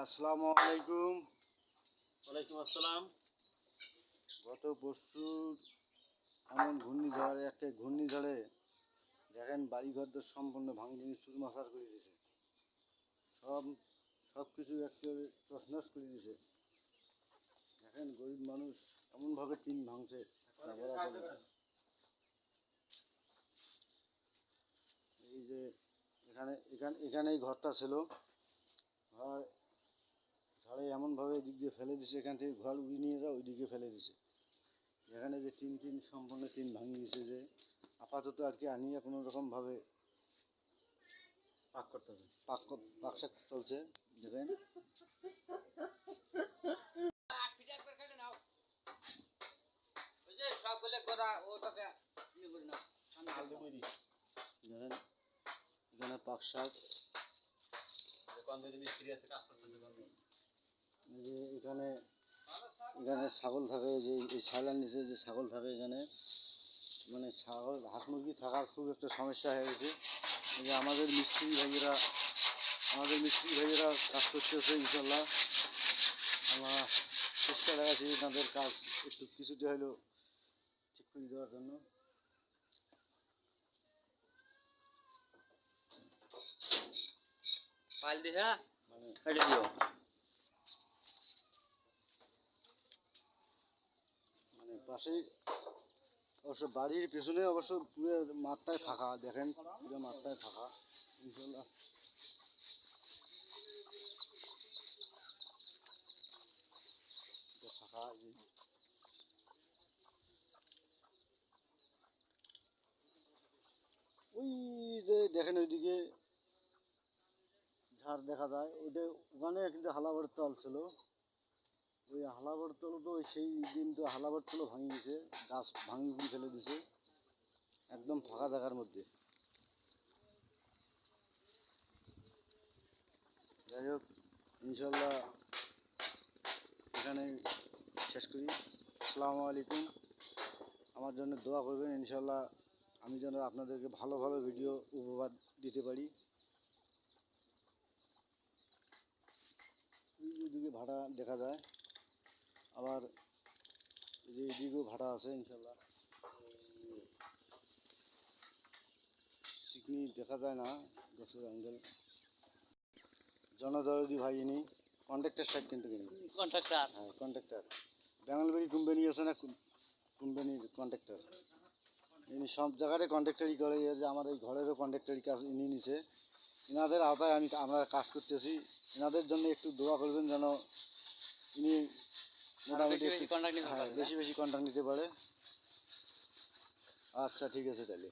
আসসালামু আলাইকুম। ওয়ালাইকুম আসসালাম। গত পরশু এমন ঘূর্ণিঝড়ে দেখেন বাড়িঘরদের সম্পূর্ণ ভাঙি চুরমাচার করে দিয়েছে। সব কিছু একেবারে তছনছ করে দিয়েছে। দেখেন গরিব মানুষ এমনভাবে টিন ভাঙছে, এই যে এখানে ঘরটা ছিল, ঘর ঝড়ে এমনভাবে এদিক দিয়ে ফেলে দিছে, এখান থেকে ঘর উড়িয়ে নিয়ে ওই দিকে ফেলে দিছে। এখানে যে টিন সম্পূর্ণ টিন ভাঙিয়ে দিয়েছে, যে আপাতত আর কি আনিয়ে কোনো রকমভাবে পাক করতে হবে, পাকশাক চলছে। দেখেন এখানে পাকশাক, এখানে ছাগল থাকে, যে এই ছাগলের নিচে যে ছাগল থাকে, এখানে মানে ছাগল হাঁস মুরগি থাকার খুব একটা সমস্যা হয়ে গেছে। যে আমাদের মিস্ত্রি ভাইয়েরা কাজ করতেছে, ইনশাল্লাহ আমরা চেষ্টা লাগাচ্ছি তাদের কাজ একটু কিছুটা হলেও ঠিক করে দেওয়ার জন্য। মানে পাশেই অবশ্য বাড়ির পেছনে অবশ্য পুরো মাঠটাই ফাঁকা, দেখেন পুরো মাঠটাই ফাঁকা। ইনশাল্লাহ ফাঁকা। ওই যে দেখেন ওইদিকে ঝাড় দেখা যায়, ওখানে কিন্তু হালাবাড়ির তল ছিল। ওই হালাবাড়ির তল তো সেই দিন তো হালাবাড়ির তলও ভাঙি গেছে, গাছ ভাঙি ফেলে দিছে একদম ফাঁকা জায়গার মধ্যে। যাই হোক, ইনশাল্লাহ এখানে শেষ করি। আসসালামু আলাইকুম। আমার জন্য দোয়া করবেন, ইনশাল্লাহ আমি যেন আপনাদেরকে ভালো ভালো ভিডিও উপহার দিতে পারি। এদিকে ভাড়া দেখা যায়, আবার যে এদিকেও ভাড়া আছে। ইনশাল্লাহ চিকনি দেখা যায় না, গাছের অ্যাঙ্গেল। জনদরদি ভাই ইনি কন্ট্রাক্টর সাইড, কিন্তু কন্ট্রাক্টর ব্যাঙ্গালবাড়ি কোম্পানি আছে না, কোম্পানির কন্ট্রাক্টর। ইনি সব জায়গায় কন্ট্রাক্টারি করে। যে আমার এই ঘরেরও কন্ট্রাক্টারি কাজ ইনি নিছে। এনাদের আওতায় আমরা কাজ করতেছি। এনাদের জন্য একটু দোয়া করবেন যেন ইনি মোটামুটি বেশি বেশি কন্ট্রাক্ট নিতে পারে। আচ্ছা, ঠিক আছে তাহলে।